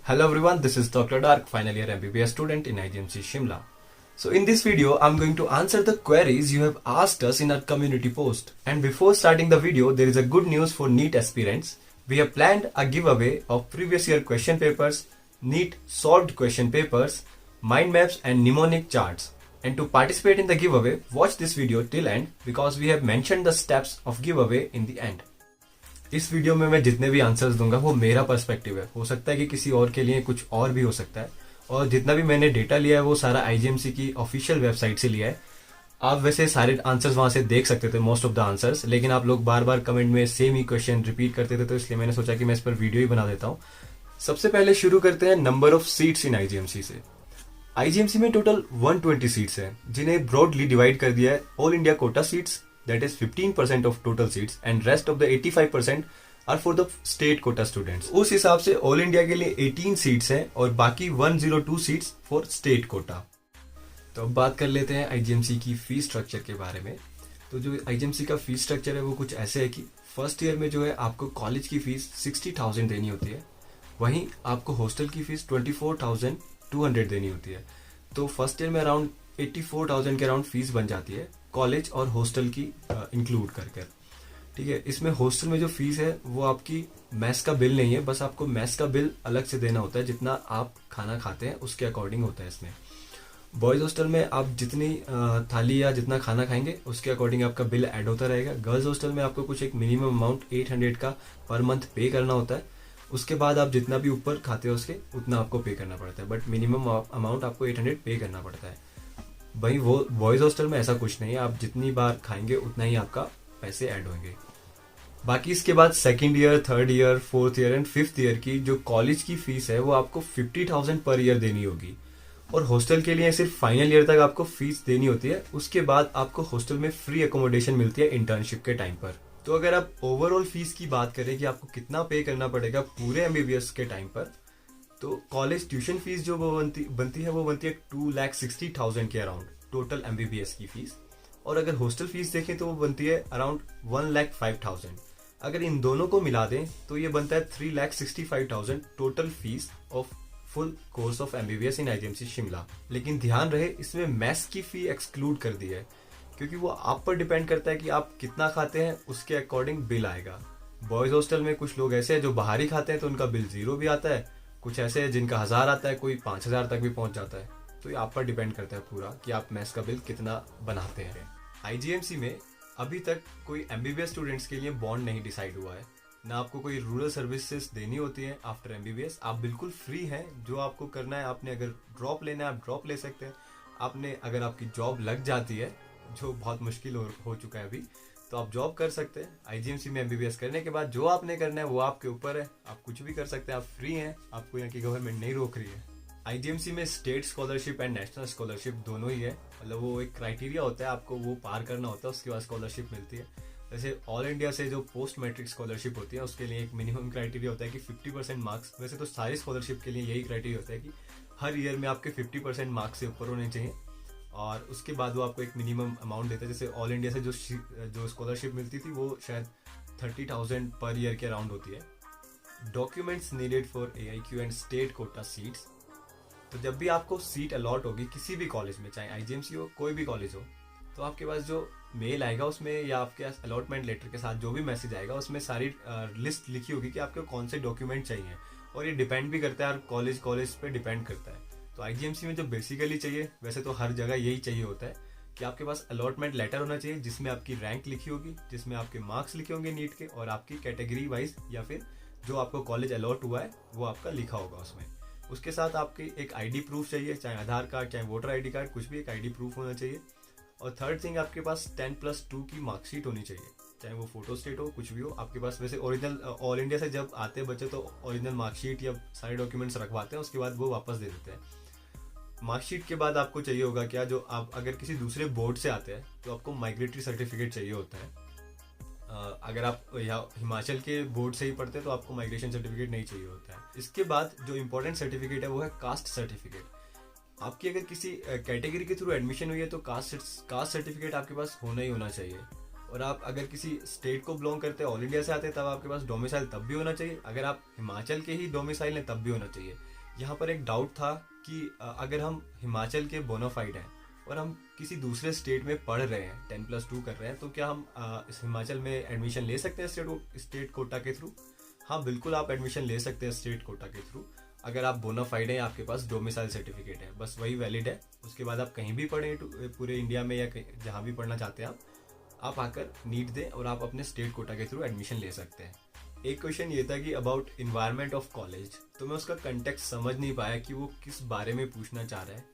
Hello everyone, this is Dr. Dark, final year MBBS student in Igmc Shimla. So in this video, I'm going to answer the queries you have asked us in our community post. And before starting the video, there is a good news for NEET aspirants. We have planned a giveaway of previous year question papers, NEET solved question papers, mind maps and mnemonic charts. And to participate in the giveaway, watch this video till end because we have mentioned the steps of giveaway in the end. इस video में मैं जितने भी answers दूंगा वो मेरा perspective है, हो सकता है कि किसी और के लिए कुछ और भी हो सकता है, और जितना भी मैंने डेटा लिया है वो सारा आईजीएमसी की ऑफिशियल वेबसाइट से लिया है। आप वैसे सारे आंसर्स वहां से देख सकते थे, मोस्ट ऑफ द आंसर्स, लेकिन आप लोग बार बार कमेंट में सेम ही क्वेश्चन रिपीट करते थे, तो इसलिए मैंने सोचा कि मैं इस पर वीडियो ही बना देता हूँ। सबसे पहले शुरू करते हैं number of seats in IGMC से। आईजीएमसी में टोटल 120 सीट्स हैं, जिन्हें ब्रॉडली डिवाइड कर दिया है all India quota seats, that is 15% of total seats, and rest of the 85% are for the state quota students. उस हिसाब से ऑल इंडिया के लिए 18 सीट्स हैं और बाकी 102 सीट्स फॉर स्टेट कोटा। तो अब बात कर लेते हैं आईजीएमसी की फीस स्ट्रक्चर के बारे में। तो जो आईजीएमसी का फीस स्ट्रक्चर है वो कुछ ऐसे है कि फर्स्ट ईयर में जो है आपको कॉलेज की फीस 60,000 देनी होती है, वहीं आपको हॉस्टल की फीस 24,200 देनी होती है। तो फर्स्ट ईयर में अराउंड 84,000 के अराउंड फीस बन जाती है कॉलेज और हॉस्टल की इंक्लूड करके। ठीक है, इसमें हॉस्टल में जो फीस है वो आपकी मेस का बिल नहीं है, बस आपको मेस का बिल अलग से देना होता है, जितना आप खाना खाते हैं उसके अकॉर्डिंग होता है। इसमें बॉयज हॉस्टल में आप जितनी थाली या जितना खाना खाएंगे उसके अकॉर्डिंग आपका बिल ऐड होता रहेगा। गर्ल्स हॉस्टल में आपको कुछ एक मिनिमम अमाउंट 800 का पर मंथ पे करना होता है, उसके बाद आप जितना भी ऊपर खाते हो उसके उतना आपको पे करना पड़ता है, बट मिनिमम अमाउंट आपको 800 पे करना पड़ता है। भाई वो बॉयज हॉस्टल में ऐसा कुछ नहीं है, आप जितनी बार खाएंगे उतना ही आपका पैसे ऐड होंगे। बाकी इसके बाद second year, third year, fourth year and fifth year की जो कॉलेज की फीस है वो आपको 50,000 पर ईयर देनी होगी, और हॉस्टल के लिए सिर्फ फाइनल ईयर तक आपको फीस देनी होती है। उसके बाद आपको हॉस्टल में फ्री अकोमोडेशन मिलती है इंटर्नशिप के टाइम पर। तो अगर आप ओवरऑल फीस की बात करें कि आपको कितना पे करना पड़ेगा पूरे एमबीबीएस के टाइम पर, तो कॉलेज ट्यूशन फीस जो वो बनती है 2,60,000 के अराउंड टोटल एमबीबीएस की फीस, और अगर हॉस्टल फीस देखें तो वो बनती है अराउंड 1,05,000। अगर इन दोनों को मिला दें तो ये बनता है 3,65,000 total fees of full course of MBBS in IGMC Shimla. लेकिन ध्यान रहे, इसमें मेस की फी एक्सक्लूड कर दी है, क्योंकि वो आप पर डिपेंड करता है कि आप कितना खाते हैं, उसके अकॉर्डिंग बिल आएगा। बॉयज हॉस्टल में कुछ लोग ऐसे हैं जो बाहर ही खाते हैं तो उनका बिल 0 भी आता है, कुछ ऐसे हैं जिनका 1000 आता है, कोई 5,000 तक भी पहुंच जाता है। तो ये आप पर डिपेंड करता है पूरा कि आप मेस का बिल कितना बनाते हैं। आईजीएमसी में अभी तक कोई एमबीबीएस स्टूडेंट्स के लिए बॉन्ड नहीं डिसाइड हुआ है, ना आपको कोई रूरल सर्विसेज देनी होती है आफ्टर एमबीबीएस। आप बिल्कुल फ्री हैं, जो आपको करना है, आपने अगर ड्रॉप लेना है आप ड्रॉप ले सकते हैं। आपने अगर आपकी जॉब लग जाती है, जो बहुत मुश्किल हो चुका है अभी, तो आप जॉब कर सकते हैं। आईजीएमसी में एमबीबीएस करने के बाद जो आपने करना है वो आपके ऊपर है, आप कुछ भी कर सकते हैं, आप फ्री हैं, आपको यहाँ की गवर्नमेंट नहीं रोक रही है। आईजीएमसी में state scholarship and national scholarship दोनों ही है, मतलब वो एक क्राइटेरिया होता है, आपको वो पार करना होता है, उसके बाद स्कॉलरशिप मिलती है। जैसे ऑल इंडिया से जो पोस्ट मैट्रिक स्कॉलरशिप होती है उसके लिए एक मिनिमम क्राइटेरिया होता है कि 50% मार्क्स, वैसे तो सारी स्कॉलरशिप के लिए यही क्राइटेरिया होता है कि हर ईयर में आपके 50% मार्क्स से ऊपर होने चाहिए, और उसके बाद वो आपको एक मिनिमम अमाउंट देता है। जैसे ऑल इंडिया से जो स्कॉलरशिप मिलती थी वो शायद 30,000 पर ईयर के अराउंड होती है। Documents needed for AIQ and state quota seats. तो जब भी आपको सीट अलॉट होगी किसी भी कॉलेज में, चाहे आईजीएमसी हो कोई भी कॉलेज हो, तो आपके पास जो मेल आएगा उसमें या आपके पास अलॉटमेंट लेटर के साथ जो भी मैसेज आएगा उसमें सारी लिस्ट लिखी होगी कि आपको कौन से डॉक्यूमेंट चाहिए, और ये डिपेंड भी करता है और कॉलेज पे डिपेंड करता है। तो आईजीएमसी में जो बेसिकली चाहिए, वैसे तो हर जगह यही चाहिए होता है कि आपके पास अलॉटमेंट लेटर होना चाहिए जिसमें आपकी रैंक लिखी होगी, जिसमें आपके मार्क्स लिखे होंगे नीट के, और आपकी कैटेगरी वाइज या फिर जो आपको कॉलेज अलॉट हुआ है वो आपका लिखा होगा उसमें। उसके साथ आपकी एक आईडी प्रूफ चाहिए, चाहे आधार कार्ड, चाहे वोटर आईडी कार्ड, कुछ भी एक आईडी प्रूफ होना चाहिए। और थर्ड थिंग, आपके पास 10+2 की मार्कशीट होनी चाहिए, चाहे वो फोटो स्टेट हो, कुछ भी हो आपके पास। वैसे ओरिजिनल ऑल इंडिया से जब आते हैं बच्चे तो ओरिजिनल मार्कशीट या सारे डॉक्यूमेंट्स रखवाते हैं, उसके बाद वो वापस दे देते हैं। मार्कशीट के बाद आपको चाहिए होगा क्या, जो आप अगर किसी दूसरे बोर्ड से आते हैं तो आपको माइग्रेटरी सर्टिफिकेट चाहिए होता है। अगर आप हिमाचल के बोर्ड से ही पढ़ते हैं तो आपको माइग्रेशन सर्टिफिकेट नहीं चाहिए होता है। इसके बाद जो इम्पोर्टेंट सर्टिफिकेट है वो है कास्ट सर्टिफिकेट। आपकी अगर किसी कैटेगरी के थ्रू एडमिशन हुई है तो कास्ट सर्टिफिकेट आपके पास होना ही होना चाहिए। और आप अगर किसी स्टेट को बिलोंग करते हैं, ऑल इंडिया से आते हैं, तब आपके पास डोमिसाइल तब भी होना चाहिए। अगर आप हिमाचल के ही डोमिसाइल हैं तब भी होना चाहिए। यहाँ पर एक डाउट था कि अगर हम हिमाचल के बोनाफाइड हैं और हम किसी दूसरे स्टेट में पढ़ रहे हैं, 10+2 कर रहे हैं, तो क्या हम इस हिमाचल में एडमिशन ले सकते हैं स्टेट कोटा के थ्रू? हाँ, बिल्कुल आप एडमिशन ले सकते हैं स्टेट कोटा के थ्रू, अगर आप बोनाफाइड हैं, आपके पास डोमिसाइल सर्टिफिकेट है, बस वही वैलिड है। उसके बाद आप कहीं भी पढ़ें पूरे इंडिया में, या जहाँ भी पढ़ना चाहते हैं आप आकर नीट दें और आप अपने स्टेट कोटा के थ्रू एडमिशन ले सकते हैं। एक क्वेश्चन ये था कि अबाउट इन्वायरमेंट ऑफ कॉलेज, तो मैं उसका कंटेक्स्ट समझ नहीं पाया कि वो किस बारे में पूछना चाह रहा है,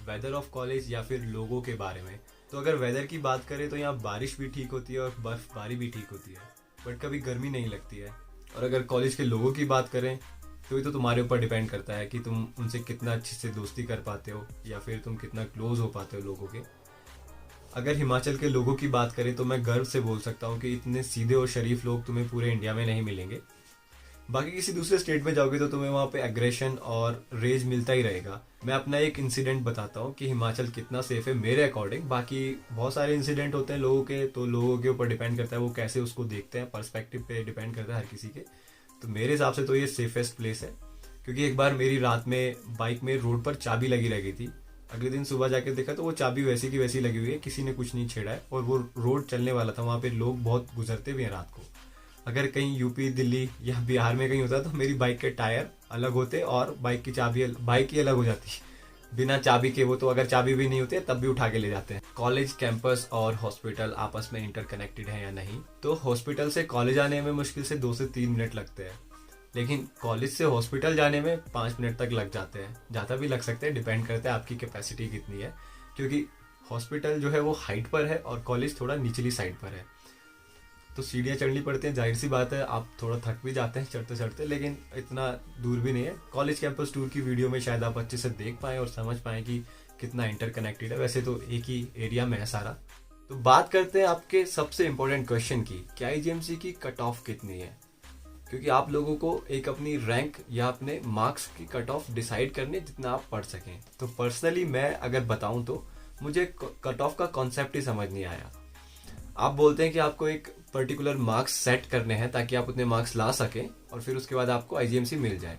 वेदर ऑफ कॉलेज या फिर लोगों के बारे में। तो अगर वेदर की बात करें तो यहाँ बारिश भी ठीक होती है और बर्फबारी भी ठीक होती है, बट कभी गर्मी नहीं लगती है। और अगर कॉलेज के लोगों की बात करें तो ये तो तुम्हारे ऊपर डिपेंड करता है कि तुम उनसे कितना अच्छे से दोस्ती कर पाते हो या फिर तुम कितना क्लोज हो पाते हो लोगों के। अगर हिमाचल के लोगों की बात करें तो मैं गर्व से बोल सकता हूँ कि इतने सीधे और शरीफ लोग तुम्हें पूरे इंडिया में नहीं मिलेंगे। बाकी किसी दूसरे स्टेट में जाओगे तो तुम्हें वहाँ पे एग्रेशन और रेज मिलता ही रहेगा। मैं अपना एक इंसिडेंट बताता हूँ कि हिमाचल कितना सेफ है मेरे अकॉर्डिंग। बाकी बहुत सारे इंसिडेंट होते हैं लोगों के, तो लोगों के ऊपर डिपेंड करता है वो कैसे उसको देखते हैं, पर्सपेक्टिव पे डिपेंड करता है हर किसी के। तो मेरे हिसाब से तो ये सेफेस्ट प्लेस है, क्योंकि एक बार मेरी रात में बाइक में रोड पर चाबी लगी रह गई थी। अगले दिन सुबह जाके देखा तो वो चाबी वैसी की वैसी लगी हुई है, किसी ने कुछ नहीं छेड़ा है, और वो रोड चलने वाला था, वहाँ पे लोग बहुत गुजरते भी हैं रात को। अगर कहीं यूपी, दिल्ली या बिहार में कहीं होता तो मेरी बाइक के टायर अलग होते और बाइक की चाबी बाइक ही अलग हो जाती बिना चाबी के। वो तो अगर चाबी भी नहीं होती है तब भी उठा के ले जाते हैं। कॉलेज कैंपस और हॉस्पिटल आपस में इंटरकनेक्टेड है या नहीं, तो हॉस्पिटल से कॉलेज आने में मुश्किल से 2 से 3 मिनट लगते हैं, लेकिन कॉलेज से हॉस्पिटल जाने में 5 मिनट तक लग जाते हैं, ज़्यादा भी लग सकते हैं, डिपेंड करता है आपकी कैपेसिटी कितनी है। क्योंकि हॉस्पिटल जो है वो हाइट पर है और कॉलेज थोड़ा निचली साइड पर है, तो सीढ़ियाँ चढ़नी पड़ती हैं, जाहिर सी बात है आप थोड़ा थक भी जाते हैं चढ़ते चढ़ते, लेकिन इतना दूर भी नहीं है। कॉलेज कैंपस टूर की वीडियो में शायद आप अच्छे से देख पाएँ और समझ पाएँ कि कितना इंटरकनेक्टेड है। वैसे तो एक ही एरिया में है सारा। तो बात करते हैं आपके सबसे इम्पोर्टेंट क्वेश्चन की, क्या आईजीएमसी की कट ऑफ कितनी है? क्योंकि आप लोगों को एक अपनी रैंक या अपने मार्क्स की कट ऑफ डिसाइड करने जितना आप पढ़ सकें। तो पर्सनली मैं अगर बताऊं तो मुझे कट ऑफ का कॉन्सेप्ट ही समझ नहीं आया। आप बोलते हैं कि आपको एक पर्टिकुलर मार्क्स सेट करने हैं ताकि आप उतने मार्क्स ला सकें और फिर उसके बाद आपको आईजीएमसी मिल जाए।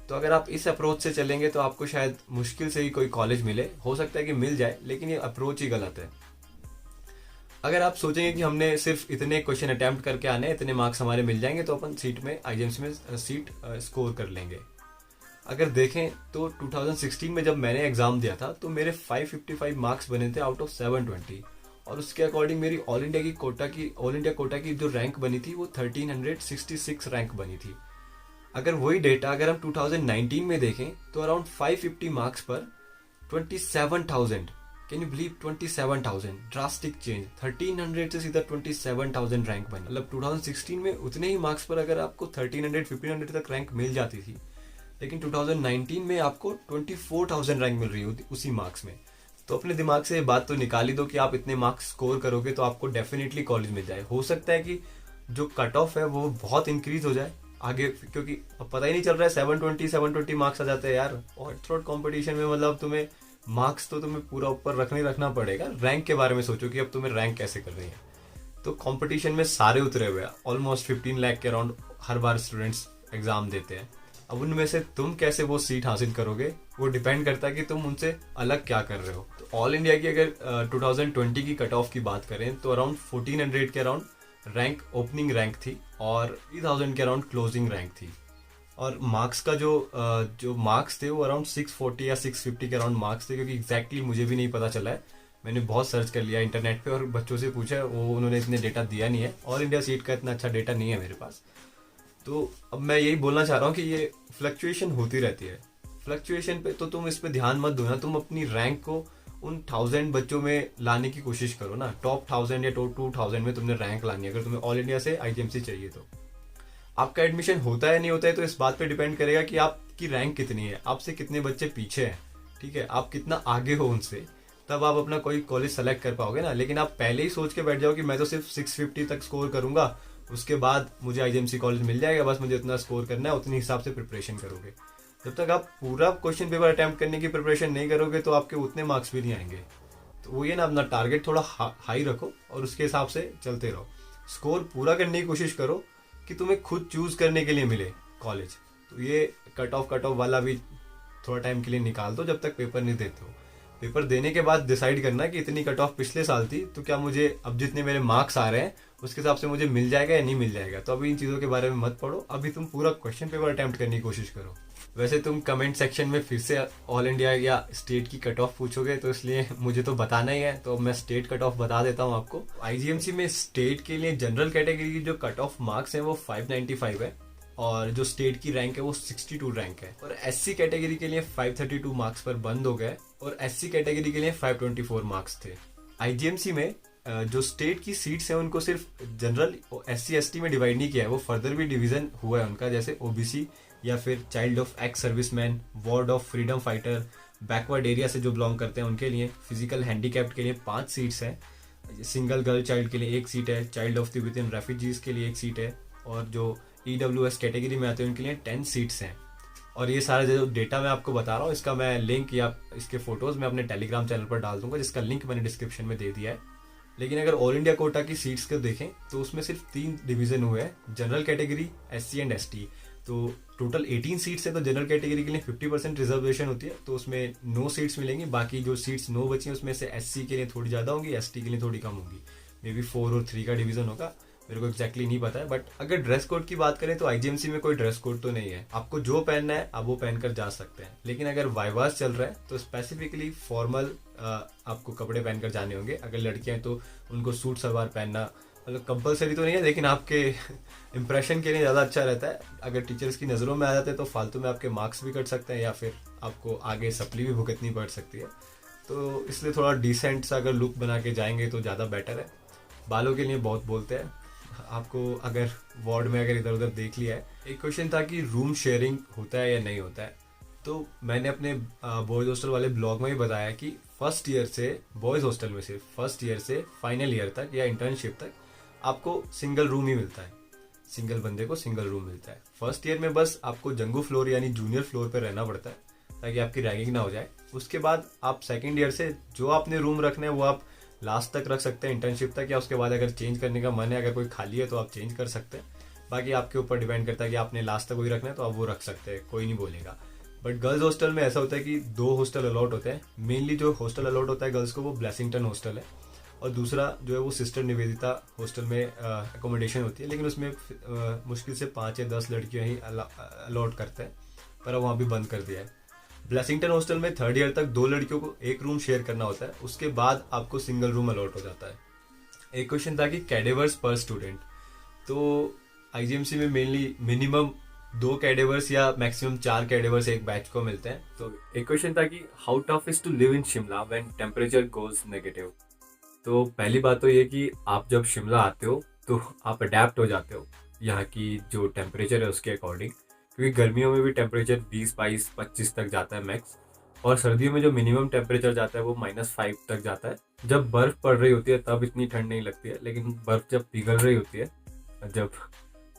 तो अगर आप इस अप्रोच से चलेंगे तो आपको शायद मुश्किल से ही कोई कॉलेज मिले, हो सकता है कि मिल जाए, लेकिन ये अप्रोच ही गलत है। अगर आप सोचेंगे कि हमने सिर्फ इतने क्वेश्चन अटेम्प्ट करके आने, इतने मार्क्स हमारे मिल जाएंगे तो अपन सीट में आईजीएमसी में सीट स्कोर कर लेंगे। अगर देखें तो 2016 में जब मैंने एग्जाम दिया था तो मेरे 555 मार्क्स बने थे आउट ऑफ 720, और उसके अकॉर्डिंग मेरी ऑल इंडिया कोटा की जो रैंक बनी थी वो 1366 रैंक बनी थी। अगर वही डेटा अगर हम 2019 में देखें तो अराउंड 550 मार्क्स पर 27,000, can you believe 27,000, drastic change. 1300 से सीधा 27,000 रैंक बनी। मतलब 2016 में उतने ही मार्क्स पर अगर आपको 1300-1500 तक रैंक मिल जाती थी, लेकिन 2019 में आपको 24,000 रैंक मिल रही है उसी मार्क्स में। तो अपने दिमाग से ये बात तो निकाल ही दो कि आप इतने मार्क्स स्कोर करोगे तो आपको डेफिनेटली कॉलेज मिल जाए। हो सकता है कि जो कट ऑफ है वो बहुत इंक्रीज हो जाए आगे, क्योंकि अब पता ही नहीं चल रहा है 720 मार्क्स आ जाते हैं यार। और थ्रोट कॉम्पिटिशन में मतलब तुम्हें मार्क्स तो तुम्हें पूरा ऊपर रखना पड़ेगा। रैंक के बारे में सोचो कि अब तुम्हें रैंक कैसे कर रही है। तो कंपटीशन में सारे उतरे हुए हैं, ऑलमोस्ट 15 लाख के अराउंड हर बार स्टूडेंट्स एग्जाम देते हैं। अब उनमें से तुम कैसे वो सीट हासिल करोगे वो डिपेंड करता है कि तुम उनसे अलग क्या कर रहे हो। तो ऑल इंडिया की अगर 2020 की कट ऑफ की बात करें तो अराउंड 1400 के अराउंड रैंक ओपनिंग रैंक थी और 3000 के अराउंड क्लोजिंग रैंक थी। और मार्क्स का जो मार्क्स थे वो अराउंड 640 या 650 के अराउंड मार्क्स थे, क्योंकि एग्जैक्टली मुझे भी नहीं पता चला है। मैंने बहुत सर्च कर लिया इंटरनेट पे और बच्चों से पूछा, वो उन्होंने इतने डेटा दिया नहीं है। ऑल इंडिया सीट का इतना अच्छा डेटा नहीं है मेरे पास। तो अब मैं यही बोलना चाह रहा हूँ कि ये फ्लक्चुएशन होती रहती है। फ्लक्चुएशन पे तो तुम इस पे ध्यान मत दो ना, तुम अपनी रैंक को उन 1000 बच्चों में लाने की कोशिश करो ना। टॉप 1000 या टॉप 2000 में तुमने रैंक लानी है अगर तुम्हें ऑल इंडिया से आईजीएमसी चाहिए। तो आपका एडमिशन होता है नहीं होता है तो इस बात पे डिपेंड करेगा कि आपकी रैंक कितनी है, आपसे कितने बच्चे पीछे हैं, ठीक है, आप कितना आगे हो उनसे, तब आप अपना कोई कॉलेज सेलेक्ट कर पाओगे ना। लेकिन आप पहले ही सोच के बैठ जाओ कि मैं तो सिर्फ 650 तक स्कोर करूंगा, उसके बाद मुझे आईजीएमसी कॉलेज मिल जाएगा, बस मुझे उतना स्कोर करना है, उतने हिसाब से प्रिपरेशन करोगे। जब तक आप पूरा क्वेश्चन पेपर अटेम्प्ट करने की प्रिपरेशन नहीं करोगे तो आपके उतने मार्क्स भी नहीं आएंगे। तो वो ये ना, अपना टारगेट थोड़ा हाई रखो और उसके हिसाब से चलते रहो। स्कोर पूरा करने की कोशिश करो कि तुम्हें खुद चूज करने के लिए मिले कॉलेज। तो ये कट ऑफ वाला भी थोड़ा टाइम के लिए निकाल दो जब तक पेपर नहीं देते हो। पेपर देने के बाद डिसाइड करना कि इतनी कट ऑफ पिछले साल थी, तो क्या मुझे अब जितने मेरे मार्क्स आ रहे हैं उसके हिसाब से मुझे मिल जाएगा या नहीं मिल जाएगा। तो अभी इन चीज़ों के बारे में मत पढ़ो, अभी तुम पूरा क्वेश्चन पेपर अटेम्प्ट करने की कोशिश करो। वैसे तुम कमेंट सेक्शन में फिर से ऑल इंडिया या स्टेट की कट ऑफ पूछोगे, तो इसलिए मुझे तो बताना ही है, तो मैं स्टेट कट ऑफ बता देता हूँ आपको। आईजीएमसी में स्टेट के लिए जनरल कैटेगरी की जो कट ऑफ मार्क्स है वो 595 है, और जो स्टेट की रैंक है वो 62 रैंक है। और एससी कैटेगरी के लिए 532 मार्क्स पर बंद हो गए, और एससी कैटेगरी के लिए 524 मार्क्स थे। आईजीएमसी में जो स्टेट की सीट्स हैं उनको सिर्फ जनरल एससी एसटी में डिवाइड नहीं किया है, वो फर्दर भी डिवीजन हुआ है उनका, जैसे ओबीसी या फिर child of ex serviceman, ward of freedom fighter, backward area से जो बिलोंग करते हैं उनके लिए, फिजिकल हैंडीकैप्ड के लिए 5 सीट्स हैं, सिंगल गर्ल चाइल्ड के लिए 1 सीट है, child of the with in refugees के लिए 1 सीट है, और जो ईडब्ल्यूएस कैटेगरी में आते हैं उनके लिए 10 सीट्स हैं। और ये सारा जो डेटा मैं आपको बता रहा हूँ इसका मैं लिंक या इसके फोटोज मैं अपने टेलीग्राम चैनल पर डाल दूंगा, जिसका लिंक मैंने डिस्क्रिप्शन में दे दिया है। लेकिन अगर ऑल इंडिया कोटा की सीट्स को देखें तो उसमें सिर्फ 3 डिवीजन हुए हैं, general category, SC and ST. तो टोटल 18 सीट्स है, तो जनरल कैटेगरी के लिए 50% रिजर्वेशन होती है, तो उसमें 9 सीट्स मिलेंगी। बाकी जो सीट्स 9 बची हैं उसमें से एससी के लिए थोड़ी ज़्यादा होंगी, एसटी के लिए थोड़ी कम होंगी, मे बी 4 और 3 का डिवीजन होगा, मेरे को एक्जैक्टली नहीं पता है। बट अगर ड्रेस कोड की बात करें तो आईजीएमसी में कोई ड्रेस कोड तो नहीं है, आपको जो पहनना है आप वो पहनकर जा सकते हैं। लेकिन अगर वाइवास चल रहा है तो स्पेसिफिकली फॉर्मल आपको कपड़े पहनकर जाने होंगे। अगर लड़कियां हैं तो उनको सूट सलवार पहनना मतलब कंपलसरी तो नहीं है, लेकिन आपके इंप्रेशन के लिए ज़्यादा अच्छा रहता है। अगर टीचर्स की नज़रों में आ जाते हैं तो फालतू में आपके मार्क्स भी कट सकते हैं, या फिर आपको आगे सप्ली भी भुगतनी पड़ सकती है। तो इसलिए थोड़ा डिसेंट सा अगर लुक बना के जाएंगे तो ज़्यादा बेटर है। बालों के लिए बहुत बोलते हैं आपको, अगर वार्ड में अगर इधर उधर देख लिया है। एक क्वेश्चन था कि रूम शेयरिंग होता है या नहीं होता है, तो मैंने अपने बॉयज़ हॉस्टल वाले ब्लॉग में ही बताया कि फर्स्ट ईयर से बॉयज़ हॉस्टल में सिर्फ फर्स्ट ईयर से फाइनल ईयर तक या इंटर्नशिप तक आपको सिंगल रूम ही मिलता है, सिंगल बंदे को सिंगल रूम मिलता है। फर्स्ट ईयर में बस आपको जंगू फ्लोर यानी जूनियर फ्लोर पर रहना पड़ता है ताकि आपकी रैगिंग ना हो जाए। उसके बाद आप सेकेंड ईयर से जो आपने रूम रखना है वो आप लास्ट तक रख सकते हैं, इंटर्नशिप तक, या उसके बाद अगर चेंज करने का मन है, अगर कोई खाली है तो आप चेंज कर सकते हैं। बाकी आपके ऊपर डिपेंड करता है कि आपने लास्ट तक वही रखना है तो आप वो रख सकते हैं, कोई नहीं बोलेगा। बट गर्ल्स हॉस्टल में ऐसा होता है कि 2 हॉस्टल अलॉट होते हैं। मेनली जो हॉस्टल अलॉट होता है गर्ल्स को वो ब्लेसिंगटन हॉस्टल है, और दूसरा जो है वो सिस्टर निवेदिता हॉस्टल में एकोमोडेशन होती है, लेकिन उसमें मुश्किल से 5 या 10 लड़कियाँ ही अलॉट करते हैं, पर वहाँ भी बंद कर दिया है। ब्लेसिंगटन हॉस्टल में 3rd ईयर तक 2 लड़कियों को एक रूम शेयर करना होता है, उसके बाद आपको सिंगल रूम अलॉट हो जाता है। एक क्वेश्चन था कि कैडेवर्स पर स्टूडेंट, तो आईजीएमसी में मेनली मिनिमम 2 कैडेवर्स या मैक्सिमम 4 कैडेवर्स एक बैच को मिलते हैं। तो एक क्वेश्चन था कि how tough is to live in Shimla when temperature goes negative. तो पहली बात तो ये कि आप जब शिमला आते हो तो आप अडेप्ट हो जाते हो यहाँ की जो टेम्परेचर है उसके अकॉर्डिंग, क्योंकि गर्मियों में भी टेम्परेचर 20, 22, 25 तक जाता है मैक्स, और सर्दियों में जो मिनिमम टेम्परेचर जाता है वो -5 तक जाता है। जब बर्फ़ पड़ रही होती है तब इतनी ठंड नहीं लगती है, लेकिन बर्फ़ जब पिघल रही होती है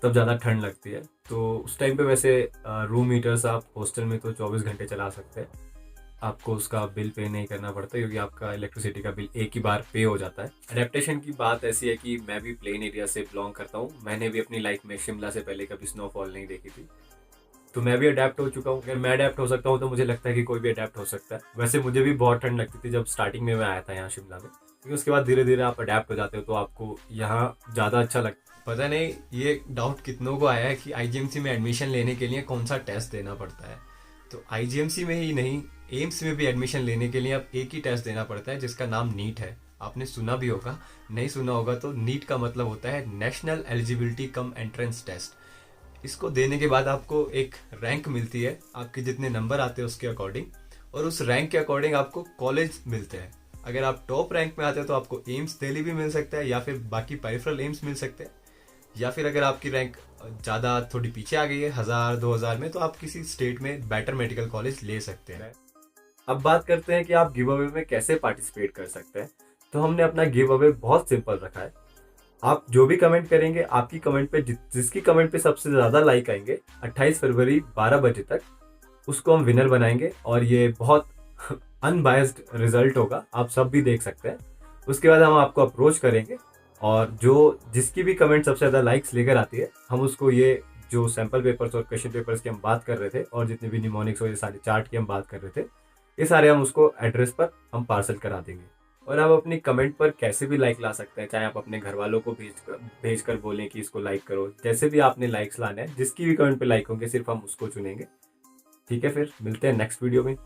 तब ज़्यादा ठंड लगती है। तो उस टाइम पे वैसे रूम हीटर्स आप हॉस्टल में तो 24 घंटे चला सकते हैं, आपको उसका बिल पे नहीं करना पड़ता क्योंकि आपका इलेक्ट्रिसिटी का बिल एक ही बार पे हो जाता है। अडेप्टेशन की बात ऐसी है कि मैं भी प्लेन एरिया से बिलोंग करता हूँ, मैंने भी अपनी लाइफ में शिमला से पहले कभी स्नोफॉल नहीं देखी थी, तो मैं भी अडेप्ट हो चुका हूँ। अगर मैं अडेप्ट हो सकता हूँ तो मुझे लगता है कि कोई भी अडेप्ट हो सकता है। वैसे मुझे भी बहुत ठंड लगती थी जब स्टार्टिंग में मैं आया था यहाँ शिमला में, क्योंकि उसके बाद धीरे धीरे आप अडेप्ट हो जाते हो तो आपको यहाँ ज़्यादा अच्छा लगता है। पता नहीं ये डाउट कितनों को आया है कि आईजीएमसी में एडमिशन लेने के लिए कौन सा टेस्ट देना पड़ता है। तो आईजीएमसी में ही नहीं, एम्स में भी एडमिशन लेने के लिए आप एक ही टेस्ट देना पड़ता है जिसका नाम नीट है। आपने सुना भी होगा, नहीं सुना होगा तो नीट का मतलब होता है national eligibility cum entrance test. इसको देने के बाद आपको एक रैंक मिलती है, आपके जितने नंबर आते हैं उसके अकॉर्डिंग, और उस रैंक के अकॉर्डिंग आपको कॉलेज मिलते हैं। अगर आप टॉप रैंक में आते हो तो आपको एम्स दिल्ली भी मिल सकता है, या फिर बाकी पेरिफेरल एम्स मिल सकते हैं, या फिर अगर आपकी रैंक ज़्यादा थोड़ी पीछे आ गई है 1000-2000 में, तो आप किसी स्टेट में बेटर मेडिकल कॉलेज ले सकते हैं। अब बात करते हैं कि आप गिव अवे में कैसे पार्टिसिपेट कर सकते हैं। तो हमने अपना गिव अवे बहुत सिंपल रखा है। आप जो भी कमेंट करेंगे, आपकी कमेंट पे जिसकी कमेंट पे सबसे ज़्यादा लाइक आएंगे 28 फरवरी 12 बजे तक, उसको हम विनर बनाएंगे, और ये बहुत अनबायस्ड रिजल्ट होगा, आप सब भी देख सकते हैं। उसके बाद हम आपको अप्रोच करेंगे, और जिसकी भी कमेंट सबसे ज़्यादा लाइक्स लेकर आती है हम उसको ये जो सैम्पल पेपर्स और क्वेश्चन पेपर्स की हम बात कर रहे थे और जितने भी निमोनिक्स और ये सारे चार्ट की हम बात कर रहे थे, ये सारे हम उसको एड्रेस पर हम पार्सल करा देंगे। और आप अपनी कमेंट पर कैसे भी लाइक ला सकते हैं, चाहे आप अपने घर वालों को भेज कर बोलें कि इसको लाइक करो, जैसे भी आपने लाइक्स लाने हैं, जिसकी भी कमेंट पे लाइक होंगे सिर्फ हम उसको चुनेंगे। ठीक है, फिर मिलते हैं नेक्स्ट वीडियो में।